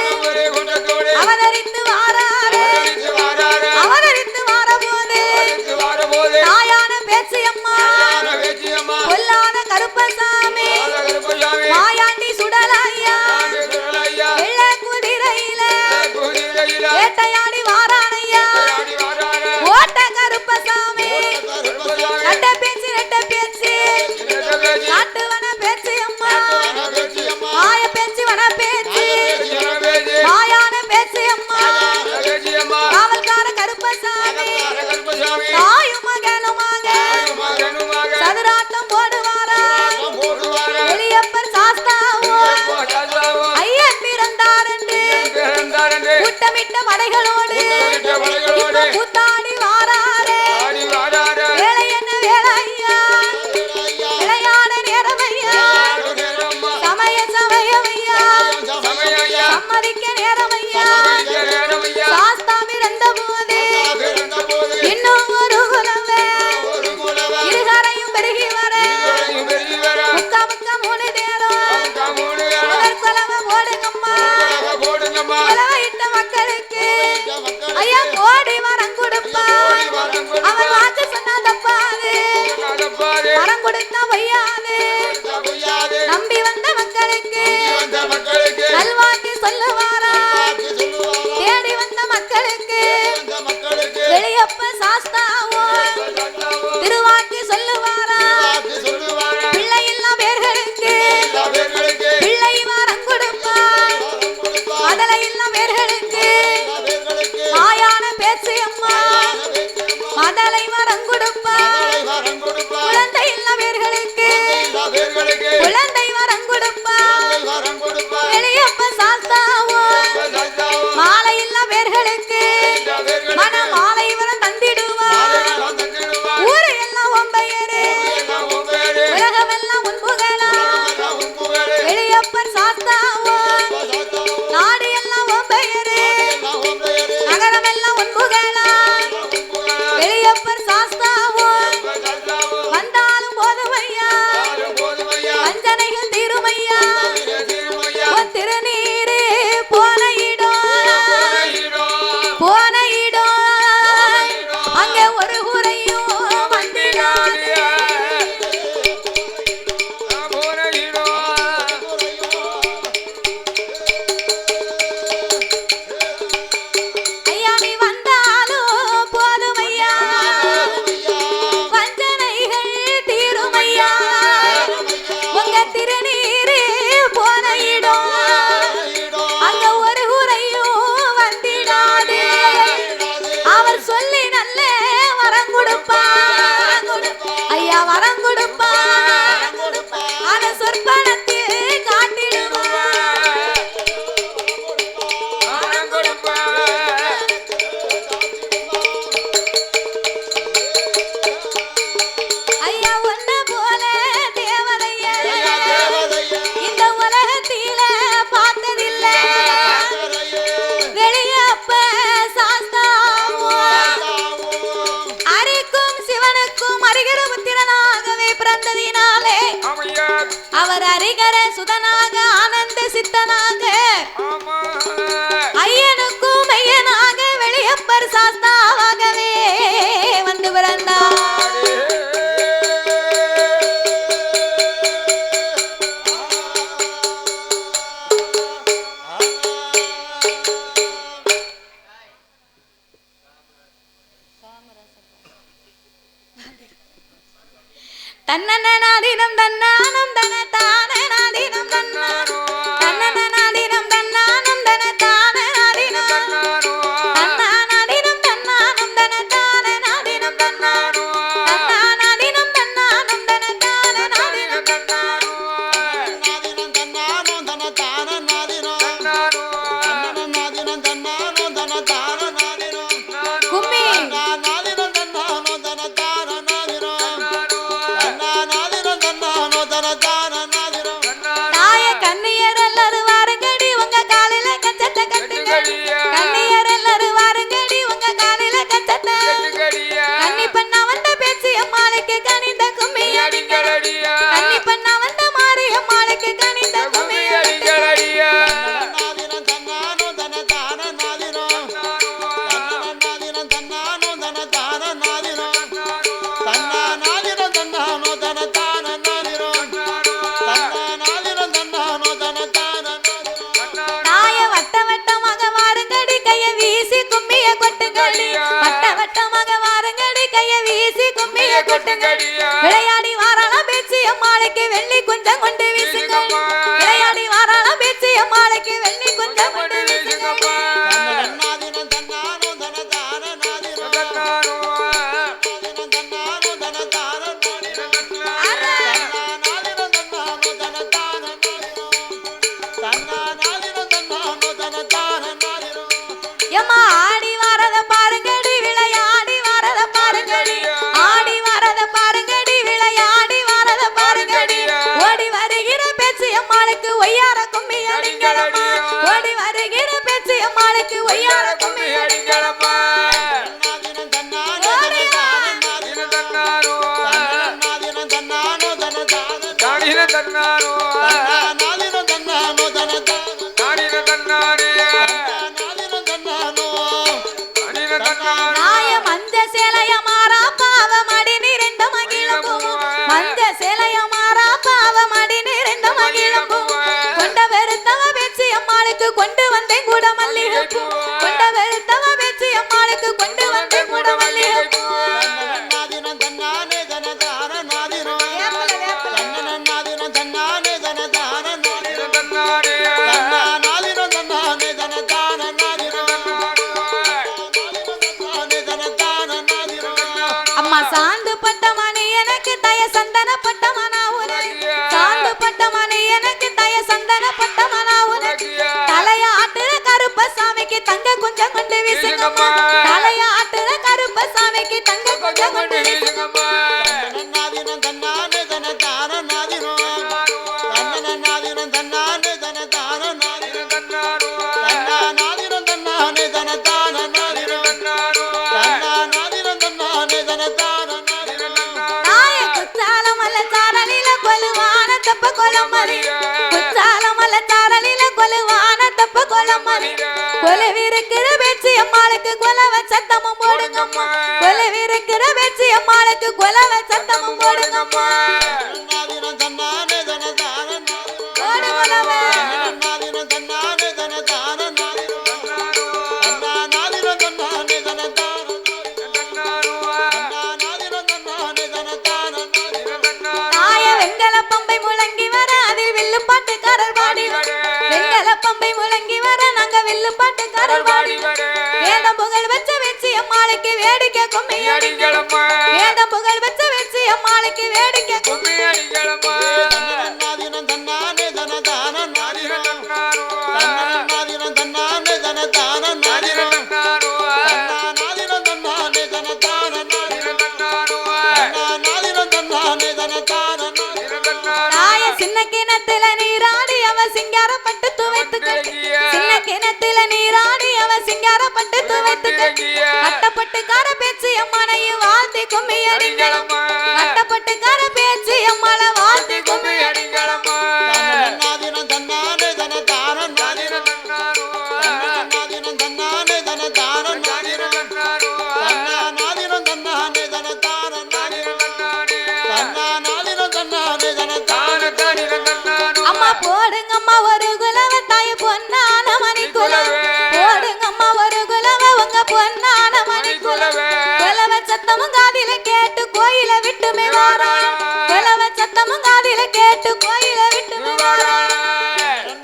அவதரித்து வாராரே, அவதரித்து வாரபோது தாயான பேச்சியம்மா, பொல்லாத கருப்பசாமி, மாயாண்டி சுடலையா, வெள்ளை குதிரையில வேட்டையாடி வாரானையா, ஓட்ட கருப்பசாமி, நட்ட பேச்சு காட்டுவன பேச்சியம்மா, மாய பேச்சு வன பேச்சு, மாயான பேச்சியம்மா, காவல்கார கருப்பசாமி, தாயும் மகனுமாக சதுராட்டம் போடுவாரா, எளியப்பர் சாஸ்தாவோ ஐயன் பிறந்தார் என்று கூட்டமிட்ட படைகளோடு இப்ப கூத்தாடி வாராரே, வேலை என்ன வேலையா, விளையாட நேரமையா, சமயமையா, சம்மதிக்க நேரமையா, சாஸ்தா பிறந்த போது இன்னும் ஒரு குலவே இருகரையும் பெருகி வர, முக்கா முக்கா மூணு தேரும் கொலவை போடுங்கம்மா, கொலவை இட்ட மக்களுக்கு ஐயா கோடி வரம் கொடுப்பா, அவன் வாக்கு சொன்னா தப்பாது, வரம் கொடுத்தா வையாது, சொல்லுவாரா தேடி வந்த மக்களுக்கு வெளியப்ப சாஸ்தாவோ திருவாக்கு சொல்லுவாரா பிள்ளை இல்லா பேர்களுக்கு பிள்ளை வாரம் கொடுப்பார் அதலை இல்லா பேர்களுக்கு மாயான பேச்சு அம்மா மதலை வரம் கொடுப்பார் குழந்தை இல்லா பேர்களுக்கு குழந்தை வரம் கொடுப்பார் வெளியப்ப சாஸ்தாவோ மாலை இல்லா பேர்களுக்கு மன மாலை வரம் தந்திடுவார் ஊரு எல்லாம் ஒம்பையரே உலகமெல்லாம் உன்புகளா வெளியப்பர் சாஸ்தாவோ நாடு எல்லாம் ஒம்பையரே நகரமெல்லாம் உன்புகளா வெளியப்பர் சாஸ்தாவோ வந்தாலும் போதுமையா வஞ்சனைகள் தீருமையா உன் திருநீரே போன இடம் அங்கே ஒரு குறையும் வந்திடாது ஐயா நீ வந்தாலும் போதுமையா வஞ்சனைகள் தீருமையா உங்க திருநீரே போன இடம் அங்க ஒரு குறையும் வந்திடாது அவர் சொல்லி நல்ல வரம் கொடுப்பார் ஐயா வரம் கொடுப்பார் அத சொற்பனத்தில் காட்டிடுவார் ஐயா ஒன்ன போல தேவதைய இந்த உலகத்தில பார்த்ததில்ல வெளியப்ப சாஸ்தாவோ அரிக்கும் சிவனுக்கும் அரிகர புத்திரனாகவே பிறந்ததினாலே அவர் அரிகர சுதனாக ஆனந்த சித்தனாக ஐயனுக்கும் மையனாக வெளியப்பர் சாஸ்தாவாகவே வந்து பிறந்தார் தன்னநாதினம் தன்னானம் தன தான நாதினம் தன்னானோ தன்னநாதினம் தன்னானம் தன தான நாதினம் தன்னானாதினம் தன்னானம் தன தான நாதினம் தன்னானோ தன்னானாதினம் தன்னானம் தன தான நாதினம் தன்னானோ கும்மி தாய கண்ணியர் எல்லாரும் வாருங்கடி உங்க காலில கச்சத்தை கட்டுங்கடி கண்ணியர் எல்லாரும் வாருங்கடி உங்க காலில கச்சத்தை கன்னி பண்ணா வந்த பேச்சு அம்மாளுக்கு கனிந்த கும்மி அடிங்களடி கன்னி பண்ணா வந்த மாறி அம்மாளுக்கு கனிந்த கும்மி அடிங்களடி தாய வட்ட வட்டமாக வாருங்கடி கைய வீசி கும்மிய கொட்டுங்கடி வட்ட வட்டமாக வாருங்கடி கைய வீசி கும்மிய கொட்டுங்கடி விளையாடி வாராளம் பேச்சு அம்மாளுக்கு வெள்ளி குஞ்சம் கொண்டு வீசுங்கடி விளையாடி வாராளம் பேச்சு அம்மாளுக்கு வெள்ளி குஞ்சம் கொண்டு வீசுங்கடி எம்மா ஆடி வாரத பாருங்கடி விளையாடி வாரத பாருங்கடி ஆடி வாரத பாருங்கடி விளையாடி வாரத பாருங்கடி ஓடி வருகிற பேச்சு அம்மாளுக்கு ஒய்யார கும்மி அடிங்களம்மா ஓடி வருகிற பேச்சு அம்மாளுக்கு ஒய்யார கும்மி அடிங்களம்மா நாய மஞ்ச சேலைய மாறா பாவமடி நிறைந்த மகிழம்பும் மஞ்ச சேலைய மாறா பாவமடி நிறைந்த மகிழம்பும் கொண்ட வெறுத்தவ பேச்சு அம்மாளுக்கு கொண்டு கூட மல்லிகை பூ கொண்ட வெறுத்தவ பேச்சு அம்மாளுக்கு கொண்டு வந்து கூட மல்லிகை பூ நாதினம் தன்னானே தனதான நாதினம் நாதினம் தன்னானே தனதான நாதினம் தன்னானே நாதினம் தன்னானே தனதான நாதினம் தனதான நாதினம் அம்மா சாந்து பட்டமணி எனக்கு தய சந்தன பட்டமனா உனக்கு சாந்து பட்டமணி எனக்கு தய சந்தன பட்டமனா உனக்கு தலைய ஆட்டுற கருப்பசாமிக்கு தங்க கொஞ்சம் கொண்டு வீசுங்கம்மா தலைய ஆட்டுற கருப்பசாமிக்கு தங்க கொஞ்சம் கொண்டு வீசுங்கம்மா நாதினம் தன்னானே தனதான நாதினம் நாதினம் தன்னானே தனதான நாதினம் நாதினம் தன்னானே தனதான நாதினம் நாதினம் தன்னானே தனதான தாய குச்சாலமல்ல சாரலில கொலுவான தப்ப கொலமரி குச்சாலமல்ல சாரலில கொலுவான தப்ப கொலமரி கொலவிருக்கிற பேச்சு அம்மாளுக்கு கொலவ சத்தமும் போடுங்கம்மா கொலவிருக்கிற பேச்சு அம்மாளுக்கு கொலவ சத்தமும் போடுங்கம்மா நாதினம் தன்னானே தனதான போடு கொலவை நாதினம் தன்னானே தனதான நாதினம் நாதினம் தன்னானே தனதான நாதினம் தன்னானே தனதான தாய வெங்கல பம்பை முழங்கி வர அதில் வில்லு பாட்டுக்காரர் பாடி வெங்கல பம்பை முழங்கி வர நாங்க வில்லு பாட்டுக்காரர் பாடி வேதம் புகழ் வச்ச வெச்சி அம்மாளுக்கு வேடிக்கை கும்மி அடிங்களம்மா வேதம் புகழ் வச்ச வெச்சி அம்மாளுக்கு வேடிக்கை கும்மி அடிங்களம்மா நாதினம் தன்னானே தனதான நாதினம் நாதினம் தன்னானே தனதான நாதினம் நாதினம் தன்னானே தனதான நாதினம் தன்னானே தனதான தாய சின்ன கிணத்துல நீராடி அவ சிங்காரப்பட்டு துவைத்துக்க சின்ன கிணத்துல நீராடி அவ சிங்காரப்பட்டு துவைத்துக்க கட்டப்பட்டுக்கார பேச்சு அம்மானையும் வாழ்த்தி கும்மி அடிங்களம்மா கட்டப்பட்டுக்கார பேச்சு அம்மாளை வாழ்த்தி கும்மி அடிங்களம்மா நாதினம் தன்னானே தனதான நாதினம் நாதினம் தன்னானே தனதான நாதினம் நாதினம் தன்னானே தனதான நாதினம் தன்னானே தனதான அம்மா போடுங்கம்மா ஒரு குலவ தாய் பொன்னான மணி குலவ போடுங்கம்மா ஒரு குலவ உங்க பொன்னான மணி குலவ குலவ சத்தமும் காதில கேட்டு கோயில விட்டுமே வாராளாம் குலவ சத்தமும் காதில கேட்டு கோயில விட்டுமே வாராளாம்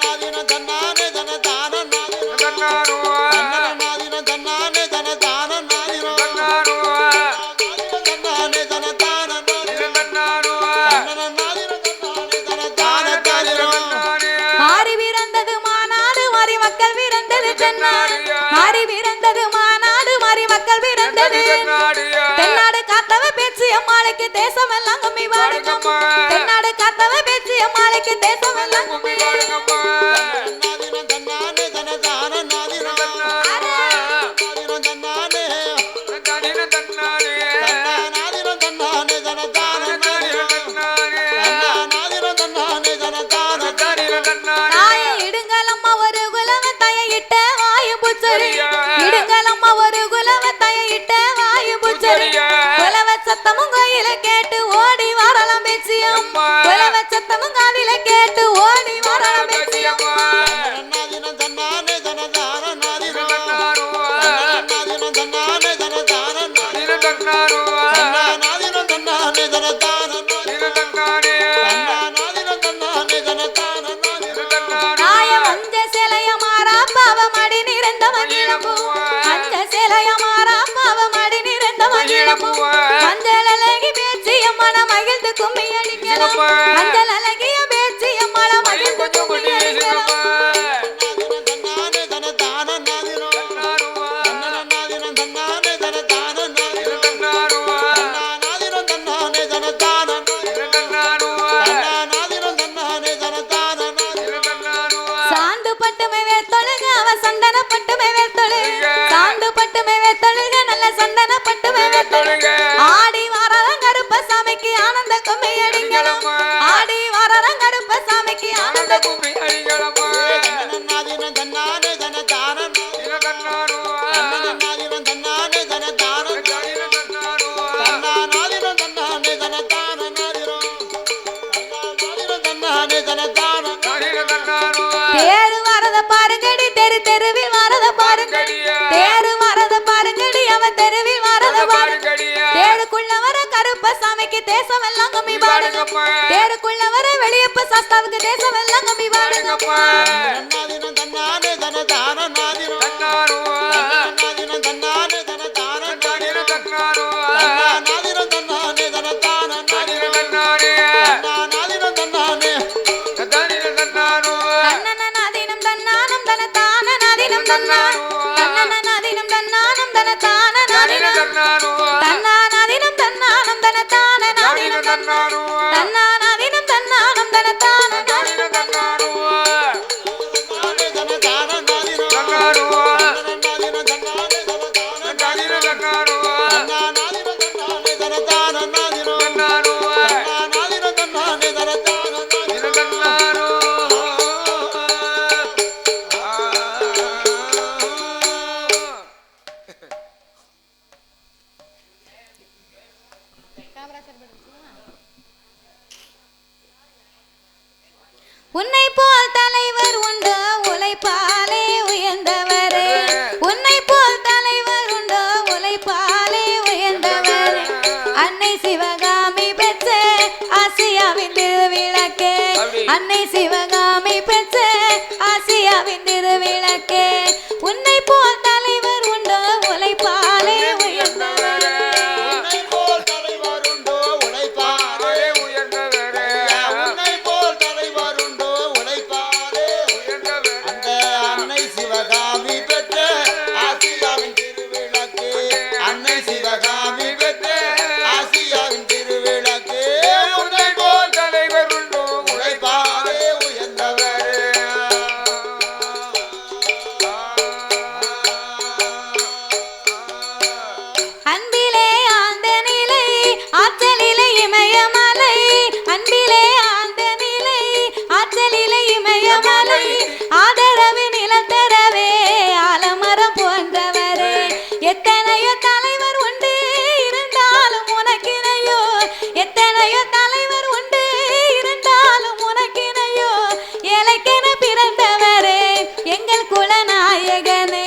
நாதினம் தன்னானே தனதான நாதினம் நாதினம் தன்னானே தனதான நாதினம் தன்னானே தனதான மாறி பிறந்தது மாநாடு மாறி மக்கள் பிறந்தது தென்னாடு மாறி பிறந்தது மாநாடு மாறி மக்கள் பிறந்தது தென்னாடு காத்தவ பேச்சு அம்மாளுக்கு தேசம் எல்லாம் கும்மி பாடுங்கம்மா தென்னாடு காத்தவ பேச்சு அம்மாளுக்கு தேசம் எல்லாம் கும்மி பாடுங்கம்மா நாதினம் தன்னானே தனதான நாதினம் நாதினம் தன்னானே நாதினம் தன்னானே தனதான நாதினம் தன்னானே தனதான தாய இடுங்கலம்மா ஒரு குலவ தயையிட்ட வாயு புச்சரி இடுங்கலம்மா ஒரு குலவ தயையிட்ட வாயு புச்சரி குலவ சத்தமும் கோயில கேட்டு ஓடி வரலாம் பேச்சியம் குலவ சத்தமும் காதில கேட்டு ஓடி வரலாம் பேச்சியம் நாதினம் தன்னானே தனதான நாதினம் நாதினம் தன்னானே தனதான நாதினம் நாதினம் தன்னானே தனதான நாதினம் தன்னானே தனதான தாய மஞ்ச சிலைய மாறா பாவ மடி நிறைந்த மகிழம்பூ மஞ்ச சிலைய மாறா பாவ மடி நிறைந்த மகிழம்பூ மஞ்சள் அழகி பேச்சு அம்மன மகிழ்ந்து கும்மி அடிக்கலாம் மஞ்சள் அழகிய பேச்சு அம்மன மகிழ்ந்து கும்மி அடிக்கலாம் நாதினம் தன்னானே தனதான நாதினம் நாதினம் தன்னானே தனதான நாதினம் நாதினம் தன்னானே தனதான நாதினம் தன்னானே தனதான சாந்து பட்டுமை வேத்தொழுக அவ சந்தன பட்டுமை வேத்தொழுக சாந்து பட்டுமை வேத்தொழுக நல்ல சந்தன பட்டுமை வேத்தொழுக ஆடி வாரரம் கருப்பசாமிக்கு ஆனந்த கும்மி அடிக்கலாம் ஆடி வாரரம் கருப்பசாமிக்கு ஆனந்த கும்மி நாதினம் தன்னானே தனதான நாதினம் தன்னானே தனதான நாதினம் தன்னானே தனதான நாதினம் தன்னானே தனதான தேரு வரத பாருங்கடி தெரு தெருவில் சாஸ்தாவுக்கு தேசம் எல்லாம் கம்மி பாடுங்கம்மா தேருக்குள்ள வர வெளியப்ப சாஸ்தாவுக்கு தேசம் எல்லாம் கம்மி பாடுங்கம்மா நாதினம் தன்னானே தனதான நாதினம் தன்னாரோ நாதினம் தன்னானே தனதான நாதினம் தன்னாரோ நாதினம் தன்னானே தனதான நாதினம் தன்னாரே நாதினம் தன்னானே நாதினம் தன்னாரோ நாதினம் தன்னானம் தனதான நாதினம் தன்னாரோ நாதினம் தன்னானம் தனதான நாதினம் தன்னாரோ தன்னானாதினம் தன்னானம் தனதான நாதினம் தன்னாரோ தன்னானாதினம் தன்னானம் தனதான நாதினம் தன்னாரோ தனதான நாதினம் தன்னாரோ நாதினம் தன்னானே தனதான நாதினம் தன்னாரோ நாதினம் தன்னானே தனதான நாதினம் தன்னாரோ நாதினம் தன்னானே தனதான நாதினம் தன்னாரோ உன்னை போல் தலைவர் உண்டோ உழைப்பாலே உயர்ந்தவரே உன்னை போல் தலைவர் உண்டோ உழைப்பாலே உயர்ந்தவரே அன்னை சிவகாமி பெற்ற ஆசியாவின் திருவிளக்கே அன்னை சிவகாமி பெற்ற ஆசியாவின் திருவிளக்கே உன்னை போல் தலைவர் உண்டோ உழைப்பாலே உயர்ந்தவரே உன்னை போல் தலைவர் உண்டோ உழைப்பாரே உயர்ந்தவரே உன்னை போல் தலைவர் உண்டோ உழைப்பாரே அந்த அன்னை சிவகாமி பெற்ற ஆசியாவின் திருவிளக்கு அன்னை சிவகாமி பெற்ற ஆசியாவின் திருவிளக்கு உன்னை போல் தலைவர் உண்டோ உழைப்பாரே உயர்ந்தவரே அன்பிலே ஆழ்ந்த நிலை ஆற்றலிலே இமயமலை அன்பிலே ஆழ்ந்த நிலை ஆற்றலிலே இமயமலை ஆதரவு நிலத்தரவே ஆலமரம் போன்றவரே எத்தனையோ தலைவர் உண்டு இருந்தாலும் உனக்கினையோ எத்தனையோ தலைவர் உண்டு இருந்தாலும் உனக்கினையோ ஏழைக்கென பிறந்தவரே எங்கள் குலநாயகனே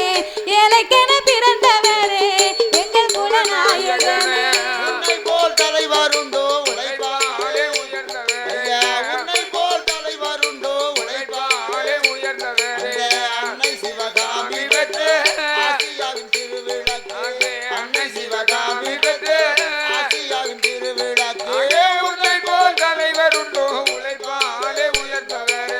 ஏழைக்கென பிறந்தவரே எங்கள் குலநாயகனே உன்னை போல் தலைவர் உண்டோ உழைப்பாரே உயர்ந்தவரே உன்னை போல் தலைவர் உண்டோ உழைப்பாரே உயர்ந்தவரே அன்னை சிவகாமி பெற்ற ஆசியாவின் திருவிளக்கு அன்னை சிவகாமி பெற்ற ஆசியாவின் திருவிளக்கு உன்னை போல் தலைவர் உண்டோ உழைப்பாலே உயர்ந்தவரே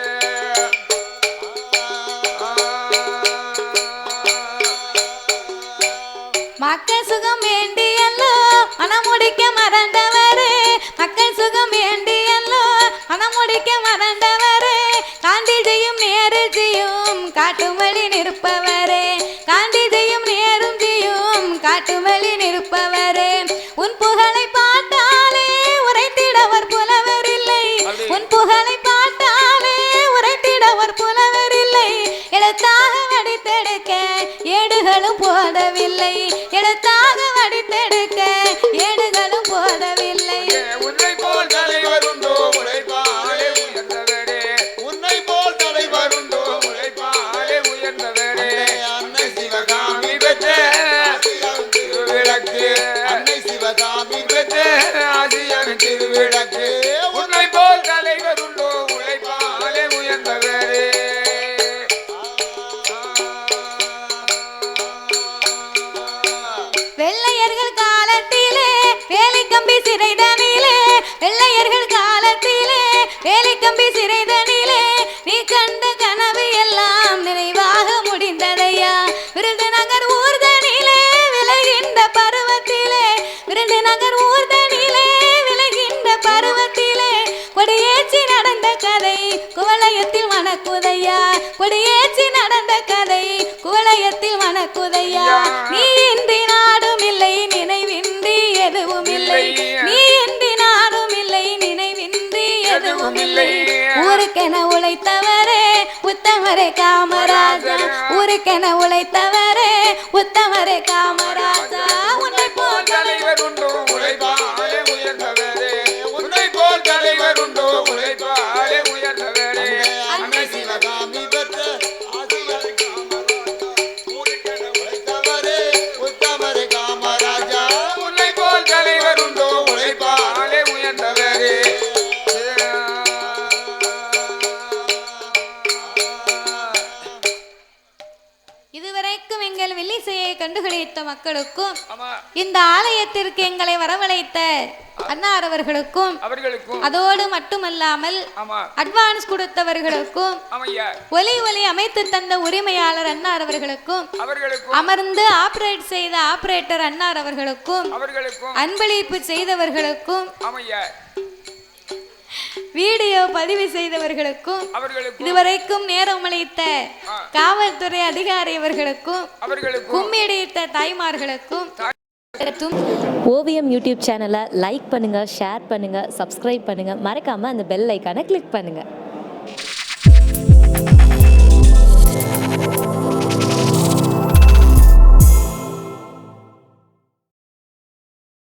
மக்கள் சுகம் வேண்டியல்லோ மனமுடிக்க மறந்தவரே மக்கள் சுகம் வேண்டியல்லோ மனமுடிக்க மறந்தவரே காந்திஜியும் நேருஜியும் காட்டுமொழி நிற்பவரே காந்திஜியும் நேருஜியும் காட்டுமொழி நிற்பவரே உன் புகழை பாட்டாலே உரைத்திடவர் புலவர் இல்லை உன் புகழை பாட்டாலே உரைத்திடவர் புலவர் இல்லை எழுத்தாக வடித்தெடுக்க ஏடுகளும் போதவில்லை எழுத்தாக வடித்தெடுக்க ஏடுகளும் போதவில்லை உன்னை போல் தலைவர் உண்டோ உழைப்பாலே உயர்ந்தவரே உன்னை போல் தலைவர் உண்டோ உழைப்பாலே உயர்ந்தவரே அன்னை சிவகாமி பெற்ற ஆசியாவின் திருவிளக்கு அன்னை சிவகாமி பெற்ற ஆசியாவின் திருவிளக்கு உன்னை போல் தலைவர் உண்டோ உழைப்பாலே உயர்ந்தவரே வெள்ளையர்கள் காலத்திலே வேலை கம்பி சிறைதனிலே வெள்ளையர்கள் காலத்திலே வேலை கம்பி சிறைதனிலே நீ கண்ட கனவு எல்லாம் நிறைவாக முடிந்ததையா விருதுநகர் ஊர்தனிலே விலகின்ற பருவத்திலே விருதுநகர் ஊர்தனிலே விலகின்ற பருவத்திலே கொடியேற்றி நடந்த கதை குவளையத்தில் மணக்குதையா கொடியேற்றி நடந்த கதை குவளையத்தில் மணக்குதையா நீ இன்றி நாடும் இல்லை நினைவின்றி எதுவும் இல்லை நீ இன்றி நாடும் இல்லை நினைவின்றி எதுவும் இல்லை ஊருக்கென உழைத்தவரே உத்தமரே காமராஜா ஊருக்கென உழைத்தவரே உத்தமரே காமராஜா உன்னை போல் தலைவர் உண்டோ உழைப்பாலே உயர்ந்தவரே உன்னை போல் தலைவர் உண்டோ உழைப்பாலே உயர்ந்தவரே அன்னை சிவகாமி பெற்ற ஆசியாவின் ஊருக்கென உழைத்தவரே உத்தமரே காமராஜா உன்னை போல் தலைவர் உண்டோ உழைப்பாலே கண்டுகளித்த மக்களுக்கும் ஆமா இந்த ஆலயத்திற்கு எங்களை வரவழைத்த அன்னார் அவர்களுக்கும் அதோடு மட்டுமல்லாமல் அட்வான்ஸ் கொடுத்தவர்களுக்கும் ஒலி அமைத்து தந்த உரிமையாளர் அன்னார் அவர்களுக்கும் அமர்ந்து ஆபரேட் செய்த ஆபரேட்டர் அன்னார் அவர்களுக்கும் அன்பளிப்பு செய்தவர்களுக்கும் வீடியோ பதிவு செய்தவர்களுக்கும் இதுவரைக்கும் நேரம் அளித்த காவல்துறை அதிகாரி அவர்களுக்கும் கும்மியடித்த தாய்மார்களுக்கும் ஓவியம் யூடியூப் சேனலை லைக் பண்ணுங்க, ஷேர் பண்ணுங்க, சப்ஸ்கிரைப் பண்ணுங்க, மறக்காம அந்த பெல் ஐக்கானை கிளிக் பண்ணுங்க.